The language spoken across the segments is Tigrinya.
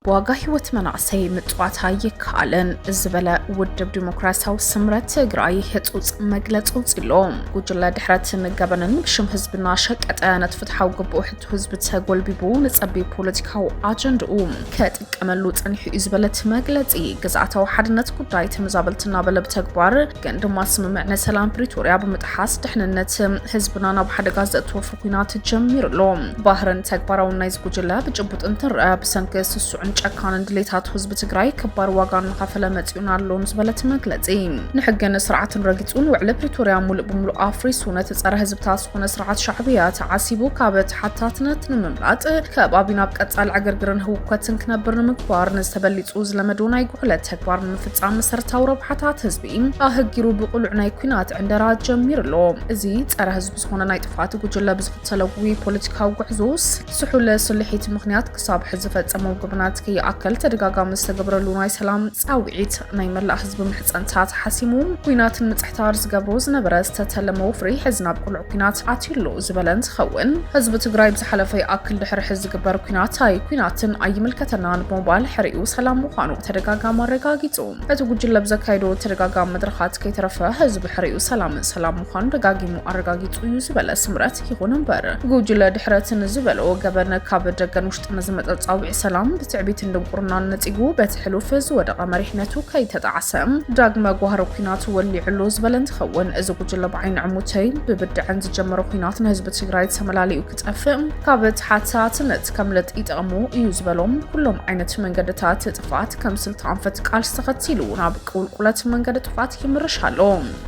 ዋጋ ህይወት መናእሰይ ምጥዋታ ይካለን ዝበለ ውድብ ዲሞክራሲያዊ ስምረት ትግራይ ህጹጽ መግለጽ ውጽሎም ጉጅለ ድሕረት ምገበንን ብሽም ህዝብና ሸቀጠ ነትፍትሓው ግብኡ ሕቱ ህዝብ ተጎልቢቡ ንጸቢ ፖለቲካዊ አጀንድኡ ከጥቀመሉ ጽንሑ ዝበለት መግለጺ ግዛታዊ ሓድነት ጉዳይ ተመዛበልትና በለብ ተግባር ግን ድማ ስምምዕነ ሰላም ፕሪቶሪያ ብምጥሓስ ድሕንነት ህዝብና ናብ ሓደጋ ዘእትወፉ ኩናት ጀሚሩሎም ባህርን ተግባራዊ ናይ ጉጅለ ብጭቡጥ እንትንርአ ብሰንኪ ስሱዕን ጨካንን ድሌታት ህዝብ ትግራይ ከባድ ዋጋን ከፈለ መጽዩን አሎን ዝበለት መግለጺ ንሕገን ስርዓትን ረጊጹን ውዕለ ፕሪቶሪያ ሙሉእ ብምሉእ አፍሪሱ ነቲ ጸረ ህዝብታት ዝኾነ ስርዓት ሻዕብያ ተዓሲቡ ካብት ሓታትነት ንምምላጥ ከባቢና ብቀጻል ዕግርግርን ህውከትን ክነብር ንምግባር ንዝተበሊጹ ዝለመዱ ናይ ጉዕለት ተግባር ንምፍጻም መሰረታዊ ረብሓታት ህዝቢ ኣህጊሩ ብቁሉዕ ናይ ኩናት ዕንደራ ጀሚሩሎ እዚ ጸረ ህዝቢ ዝኾነ ናይ ጥፋት ጉጅለ ብዝኽተለዊ ፖለቲካዊ ጉዕዞስ ስሑለ ስልሒት ምኽንያት ክሳብ ሕዚ ፈጸመው ግብናት ከይኣከል ተደጋጋሚ ዝተገብረሉ ናይ ሰላም ጻውዒት ናይ መላእ ህዝቢ ምሕጸንታት ሓሲሙ ኩናትን ምጽሕታር ዝገብሮ ዝነበረ ዝተተለመ ወፍሪ ሕዚ ናብ ቁልዕ ኩናት ኣትዩሎ ዝበለን ዝኸውን ህዝቢ ትግራይ ብዝሓለፈ ይኣክል ድሕሪ ሕዚ ዝግበር ኩናት ኣይ ኩናትን ኣይምልከተናን ብምባል ሕሪኡ ሰላም ምዃኑ ተደጋጋሚ ኣረጋጊጹ እቲ ጉጅለ ብዘካይዶ ተደጋጋሚ መድረኻት ከይተረፈ ህዝቢ ሕሪኡ ሰላም ምዃኑ ደጋጊሙ ኣረጋጊጹ እዩ ዝበለ ስምረት ይኹን እምበር ጉጅለ ድሕረትን ዝበሎ ገበነ ካብ ደገን ውሽጢ ዝመጸ ጻውዒ ሰላም ብትዕቢት እንደቁርና ነጽጉ በትሕሉፍ ዝወደቀ መሪሕነቱ ከይተጣዓሰም ዳግመ ጓህረ ኩናት ወሊዕሉ ዝበለን ተኸውን እዚ ጉጅለ ብዓይን ዕሙተይ ብብድዕን ዝጀመረ ኩናት ንህዝቢ ትግራይ ተመላሊኡ ክጠፍእ ካብት ሓሳትነት ከምለጥ ይጠቕሙ እዩ ዝበሎም ኩሎም ዓይነት መንገድታት ጥፋት ከም ስልቲ ኣንፈት ቃል ዝተኸቲሉ ናብ ቁልቁለት መንገዲ ጥፋት ይምርሻሎ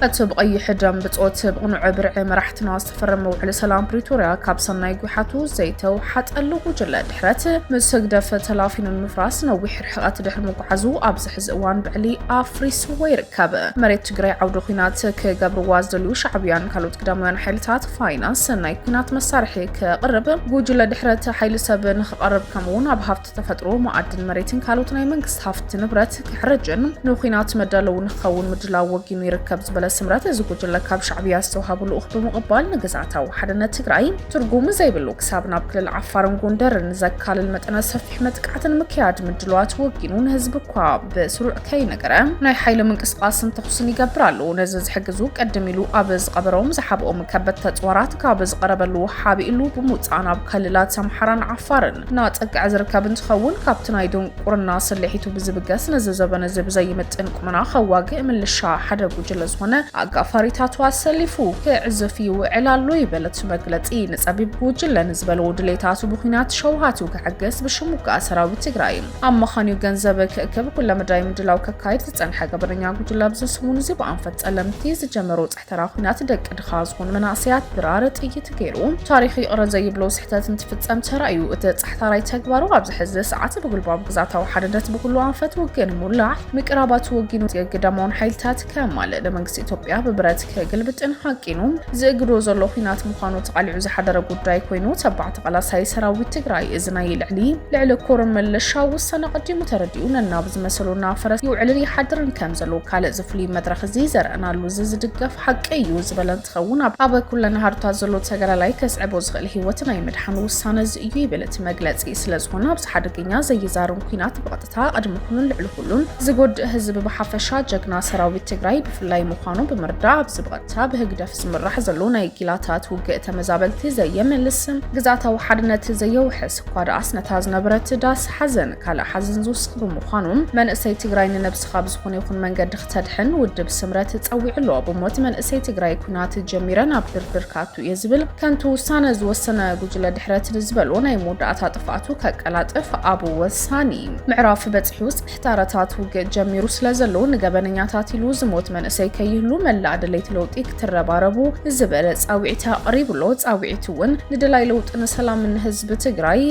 እቲ ብቀይሕ ደም ብጾት ብቕኑዕ ብርዒ መራሕትና ዝተፈረመ ውዕሊ ሰላም ፕሪቶሪያ ካብ ሰናይ ጉሓቱ ዘይተው ሓጠሉ ጉጅለ ድሕረት ምስግደፈ ተላፊን ምፍራስ ነዊሕ ርሕቀት ድሕሪ መጓዓዙ ኣብዚ ሕዚ እዋን ብዕሊ ኣፍሪስዎ ይርከብ መሬት ትግራይ ዓውደ ኩናት ክገብርዋ ዝደልዩ ሻዕብያን ካልኦት ቀዳማውያን ሓይልታት ፋይናንስ ናይ ኩናት መሳርሒ ክቅርብ ጉጅለ ድሕረት ሓይሊ ሰብ ንኽቀርብ ከምኡውን ኣብ ሃፍቲ ተፈጥሮ ማዕድን መሬትን ካልኦት ናይ መንግስቲ ሃፍቲ ንብረት ክሕርጅን ንኩናት መዳለው ንኽኸውን ምድላው ወጊኑ ይርከብ ዝበለ ስምረት እዚ ጉጅለ ካብ ሻዕብያ ዝተውሃቡ ልኡኽ ብምቕባል ንግዛታዊ ሓድነት ትግራይ ትርጉም ዘይብሉ ክሳብ ናብ ክልል ዓፋርን ጎንደርን ዘካልል መጠነ ሰፊሕ መጥቃዕትን ምክያድ ምድለዋት ወጊኑን ህዝብ እኳ በስሩዕ ከይነገረ ናይ ሓይሊ ምንቅስቃስን ተኹስን ይገብራሉ ነዚ ዝሕግዙ ቀደም ኢሉ ኣብ ዝቐበሮም ዝሓብኦም ከበድ ተፅዋራት ካብ ዝቐረበሉ ሓቢኢሉ ብምውፃእ ናብ ክልላት ኣምሓራን ዓፋርን ናፀግዕ ዝርከብ እንትኸውን ካብቲ ናይ ድንቁርና ስልሒቱ ብዝብገስ ነዚ ዘበነ ብዘይምጥን ቁመና ከዋግእ ምልሻ ሓደ ጉጅለ ዝኾነ ኣጋፋሪታቱ ኣሰሊፉ ክዕዝፍ ይውዕል ኣሎ ይበለት መግለጺ ንጸቢብ ጉጅለ ንዝበለው ድሌታቱ ብኩናት ሸውሃቱ ክሕገስ ብሽሙጋ ሰራዊት ትግራይ ኣመኻኒው ገንዘብ ክእክብ ኩለ መዳይ ምድላው ከካይድ ዝጸንሐ ገበረኛ ጉጅለ ብዝስሙን እዚ ብኣንፈት ጸለምቲ ዝጀመሩ ጽሕተራ ኩናት ደቂ ድኻ ዝኾኑ መናእሰያት ብራር ጥይት ገይሩ ታሪኽ ይቕረ ዘይብሎ ስሕተት እንትፍጸም ተራእዩ እቲ ጽሕተራይ ተግባሩ ኣብዚ ሕዚ ሰዓት ብግልባብ ግዛታዊ ሓድነት ብኩሉ ኣንፈት ውግን ሙላዕ ምቅራባት ወጊኑ የግዳማውን ሓይልታት ከማልእ ለመንግስቲ ኢትዮጵያ ብብረት ክግልብጥን ሓቂኑ ዝእግዶ ዘሎ ኩናት ምዃኑ ተቃሊዑ ዝሓደረ ጉዳይ ኮይኑ ተባዕቲ ቃላሳይ ሰራዊት ትግራይ እዚ ናይ ልዕሊ ኮር መለሻ ወሰነ ቀዲሙ ተረዲኡ ነናብ ዝመሰሉና ፈረስ ይውዕልን ይሓድርን ከም ዘሎ ካልእ ዝፍሉይ መድረኽ እዚ ዘርአናሉ ዝድገፍ ሓቂ እዩ ዝበለን ትኸውን ኣብ ኩለና ሃርታት ዘሎ ተገላላይ ከስዕቦ ዝኽእል ህይወት ናይ መድሓን ውሳነ እዩ ይበለት መግለጺ ስለዝኾነ ኣብ ሓደገኛ ዘይዛርን ኩናት ብቐጥታ ቀድሚ ኩሉን ልዕሊ ኩሉን ዝጎድእ ህዝቢ ብሓፈሻ ጀግና ሰራዊት ትግራይ ብፍላይ ምዃኑ ብምርዳእ ኣብዚ ብቐጥታ ብህግደፍ ዝምራሕ ዘሎ ናይ ጊላታት ውግእ ተመዛበልቲ ዘየምልስ ግዛታዊ ሓድነት ዘየውሕስ እኳ ደኣስ ነታ ዝነበረት ዳስ ሓዘን ካልእ ሓዘን ዝውስኽ ብምዃኑ መንእሰይ ትግራይ ንነብስኻ ብዝኾነ ይኹን መንገዲ ክተድሕን ውድብ ስምረት ፀዊዕሎ ብሞት መንእሰይ ትግራይ ኩናት ጀሚረን ኣብ ድርድርካቱ እየ ዝብል ከንቱ ውሳነ ዝወሰነ ጉጅለ ድሕረት ዝበሎ ናይ መወዳእታ ጥፍኣቱ ከቀላጥፍ ኣብ ወሳኒ ምዕራፍ በፂሑ ፅሕታረታት ውግእ ጀሚሩ ስለዘሎ ንገበነኛታት ኢሉ ዝሞት መንእሰይ ከይህሉ መላእ ድሌት ለውጢ ክትረባረቡ ዝበለ ፃውዒት ኣቕሪብሎ ፃውዒት እውን ንድላይ ለውጢ ንሰላምን ህዝቢ ትግራይ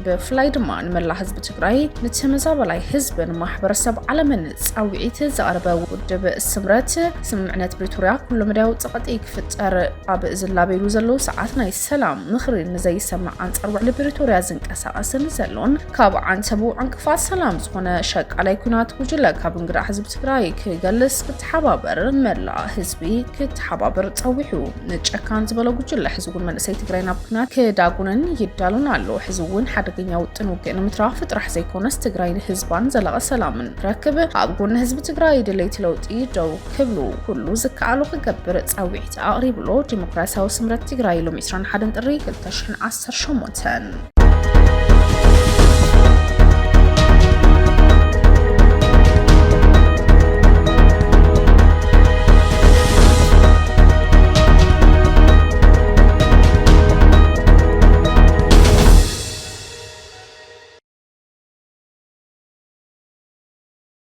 ብፍላይ ድማ ንመላእ ህዝቢ ትግራይ ንተመዛበላይ ህዝብን ማሕበረሰብ ዓለምን ፃውዒት ዘቕርበ ውድብ ስምረት ስምምዕነት ፕሪቶሪያ ኩሉ መዳይ ውፅቐጢ ክፍጠር ኣብ ዝላበሉ ዘሎ ሰዓት ናይ ሰላም ምኽሪ ንዘይሰማዕ ኣንጻር ውዕሊ ፕሪቶሪያ ዝንቀሳቐስን ዘሎን ካብ ዓንተቡ ዕንቅፋት ሰላም ዝኾነ ሸቃላይ ኩናት ጉጅለ ካብ እንግዳ ህዝቢ ትግራይ ክገልስ ክትሓባበር መላእ ህዝቢ ክትሓባበር ፀዊሑ ንጨካን ዝበለ ጉጅለ ህዝቡን መንእሰይ ትግራይ ናብ ኩናት ክዳጉንን ይዳሉን ኣሎ ህዝቡን ሓደገኛ ውጥን ውግእ ንምትራፍ ጥራሕ ዘይኮነስ ትግራይን ህዝባን ዘላቀ ሰላምን ረክብ ኣብ ጎኒ ህዝቢ ትግራይ ድሌት ለውጢ ደው ክብሉ ኩሉ ዝከኣሉ ክገብር ጻዊዕቲ ኣቕሪብሎ ዲሞክራሲያዊ ስምረት ትግራይ ሎም 21 ጥሪ 2018